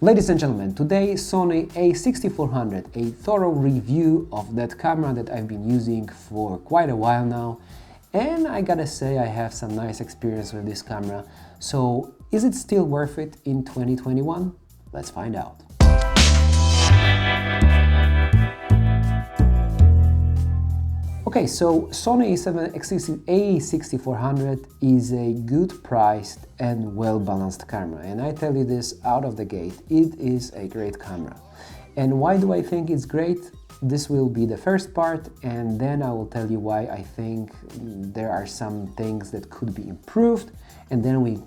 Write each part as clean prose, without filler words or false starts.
Ladies and gentlemen, today Sony A6400, a thorough review of that camera that I've been using for quite a while now, and I gotta say I have some nice experience with this camera. So is it still worth it in 2021? Let's find out. Okay, so Sony A6400 is a good priced and well-balanced camera, and I tell you this out of the gate, it is a great camera. And why do I think it's great? This will be the first part, and then I will tell you why I think there are some things that could be improved, and then we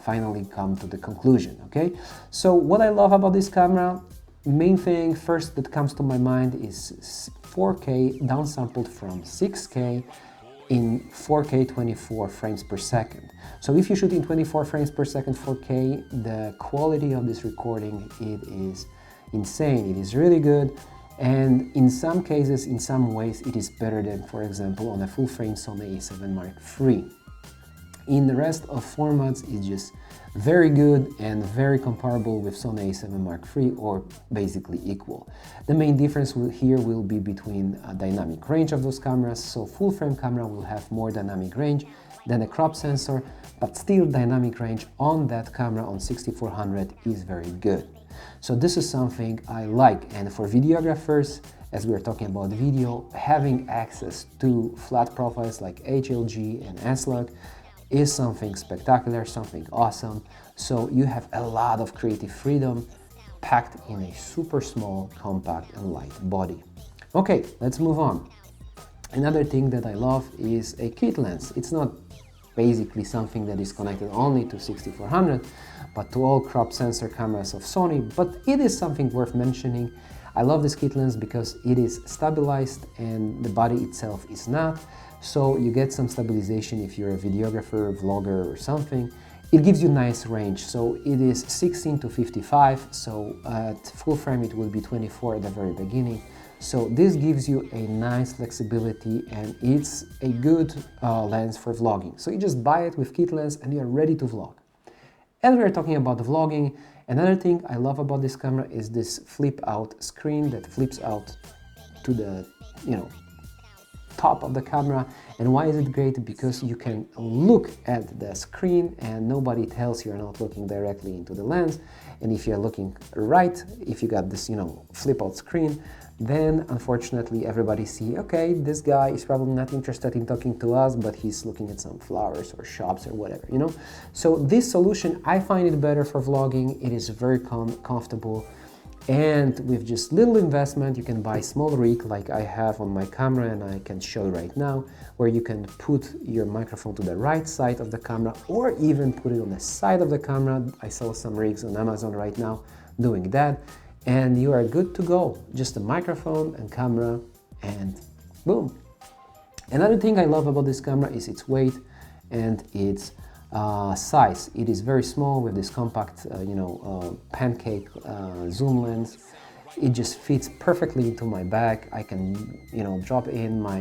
finally come to the conclusion, okay? So what I love about this camera, main thing first that comes to my mind is 4K downsampled from 6K in 4K 24 frames per second. So if you shoot in 24 frames per second 4K, the quality of this recording, it is insane. It is really good, and in some cases, in some ways, it is better than, for example, on a full frame Sony A7 Mark III. In the rest of formats, it's just very good and very comparable with Sony A7 Mark III, or basically equal. The main difference here will be between a dynamic range of those cameras. So full frame camera will have more dynamic range than a crop sensor, but still dynamic range on that camera on 6400 is very good. So this is something I like, and for videographers, as we are talking about video, having access to flat profiles like HLG and S-Log is something spectacular, something awesome. So you have a lot of creative freedom packed in a super small, compact and light body. Okay, let's move on. Another thing that I love is a kit lens. It's not basically something that is connected only to 6400, but to all crop sensor cameras of Sony, but it is something worth mentioning. I love this kit lens because it is stabilized and the body itself is not. So you get some stabilization if you're a videographer, vlogger or something. It gives you nice range. So it is 16 to 55. So at full frame it will be 24 at the very beginning. So this gives you a nice flexibility, and it's a good lens for vlogging. So you just buy it with kit lens and you're ready to vlog. As we're talking about vlogging, another thing I love about this camera is this flip out screen that flips out to the, top of the camera. And why is it great? Because you can look at the screen and nobody tells you're not looking directly into the lens. And if you're looking right, if you got this, flip out screen, then unfortunately everybody see, okay, this guy is probably not interested in talking to us, but he's looking at some flowers or shops or whatever, So this solution, I find it better for vlogging. It is very comfortable. And with just little investment, you can buy small rig like I have on my camera, and I can show right now, where you can put your microphone to the right side of the camera or even put it on the side of the camera. I saw some rigs on Amazon right now doing that, and you are good to go. Just a microphone and camera and boom. Another thing I love about this camera is its weight and its size. It is very small with this compact, pancake zoom lens. It just fits perfectly into my bag. I can, drop in my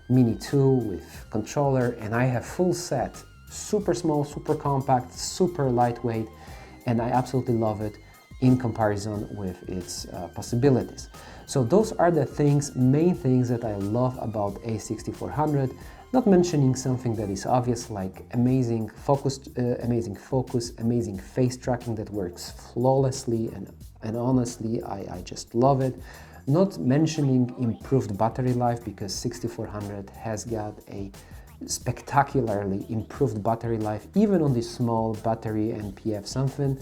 Mini 2 with controller, and I have full set. Super small, super compact, super lightweight, and I absolutely love it in comparison with its possibilities. So those are the main things that I love about A6400. Not mentioning something that is obvious, like amazing focus, amazing face tracking that works flawlessly, and honestly, I just love it. Not mentioning improved battery life, because 6400 has got a spectacularly improved battery life, even on this small battery NPF something.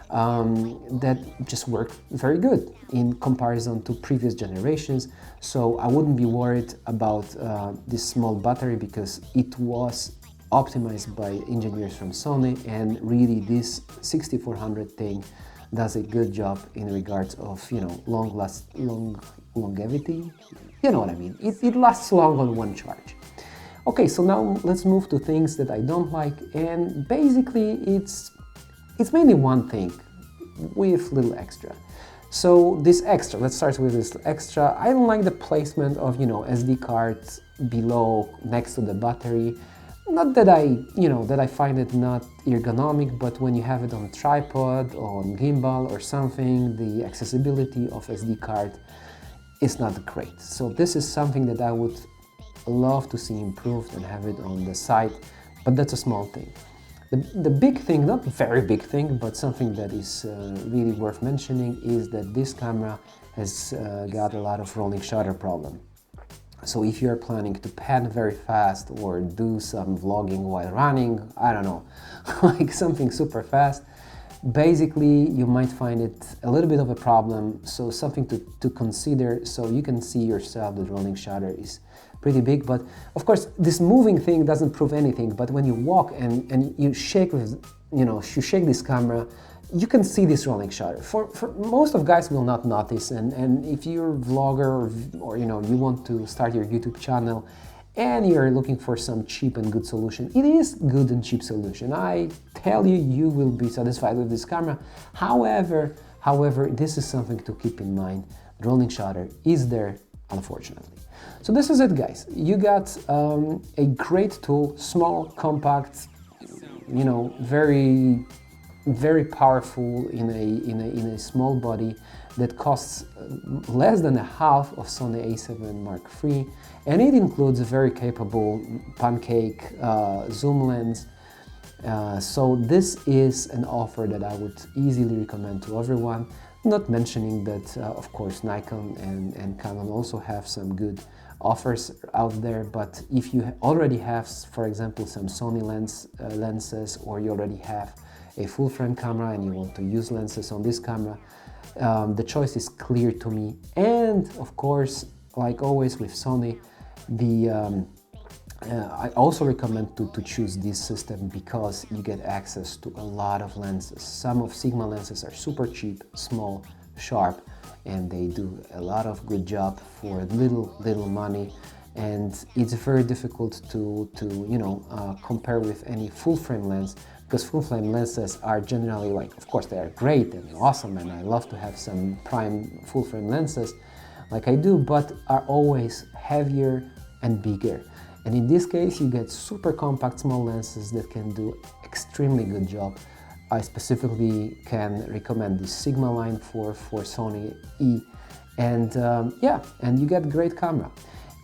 That just work very good in comparison to previous generations. So I wouldn't be worried about this small battery, because it was optimized by engineers from Sony, and really this 6400 thing does a good job in regards of longevity. You know what I mean? It lasts long on one charge. Okay, so now let's move to things that I don't like, and basically it's mainly one thing with little extra. So this extra, let's start with this extra. I don't like the placement of, SD cards below, next to the battery. Not that I find it not ergonomic, but when you have it on tripod, on gimbal or something, the accessibility of SD card is not great. So this is something that I would love to see improved and have it on the side, but that's a small thing. The big thing, not very big thing, but something that is really worth mentioning is that this camera has got a lot of rolling shutter problem. So if you're planning to pan very fast or do some vlogging while running, I don't know, like something super fast, basically you might find it a little bit of a problem, so something to consider. So you can see yourself the rolling shutter is pretty big, but of course this moving thing doesn't prove anything, but when you walk and you shake with, you shake this camera, you can see this rolling shutter. For most of guys will not notice, and if you're a vlogger or you want to start your YouTube channel and you're looking for some cheap and good solution, it is good and cheap solution. I tell you, you will be satisfied with this camera. However, this is something to keep in mind. The rolling shutter is there, unfortunately. So this is it, guys. You got a great tool, small, compact, very powerful in a small body that costs less than a half of Sony A7 Mark III, and it includes a very capable pancake zoom lens. So this is an offer that I would easily recommend to everyone, not mentioning that of course Nikon and Canon also have some good offers out there, but if you already have, for example, some Sony lenses, or you already have a full frame camera and you want to use lenses on this camera, the choice is clear to me. And of course, like always with Sony, I also recommend to choose this system because you get access to a lot of lenses. Some of Sigma lenses are super cheap, small, sharp, and they do a lot of good job for little money. And it's very difficult to compare with any full frame lens, because full frame lenses are generally, like, of course they are great and awesome, and I love to have some prime full frame lenses like I do, but are always heavier and bigger. And in this case you get super compact small lenses that can do extremely good job. I specifically can recommend the Sigma line for Sony E, and yeah, and you get great camera.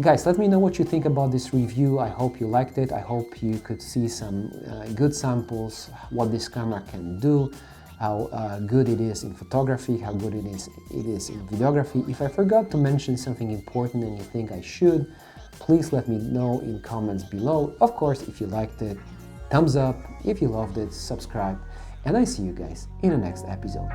Guys, let me know what you think about this review. I hope you liked it. I hope you could see some good samples, what this camera can do, how good it is in photography, how good it is in videography. If I forgot to mention something important and you think I should, please let me know in comments below. Of course, if you liked it, thumbs up. If you loved it, subscribe. And I see you guys in the next episode.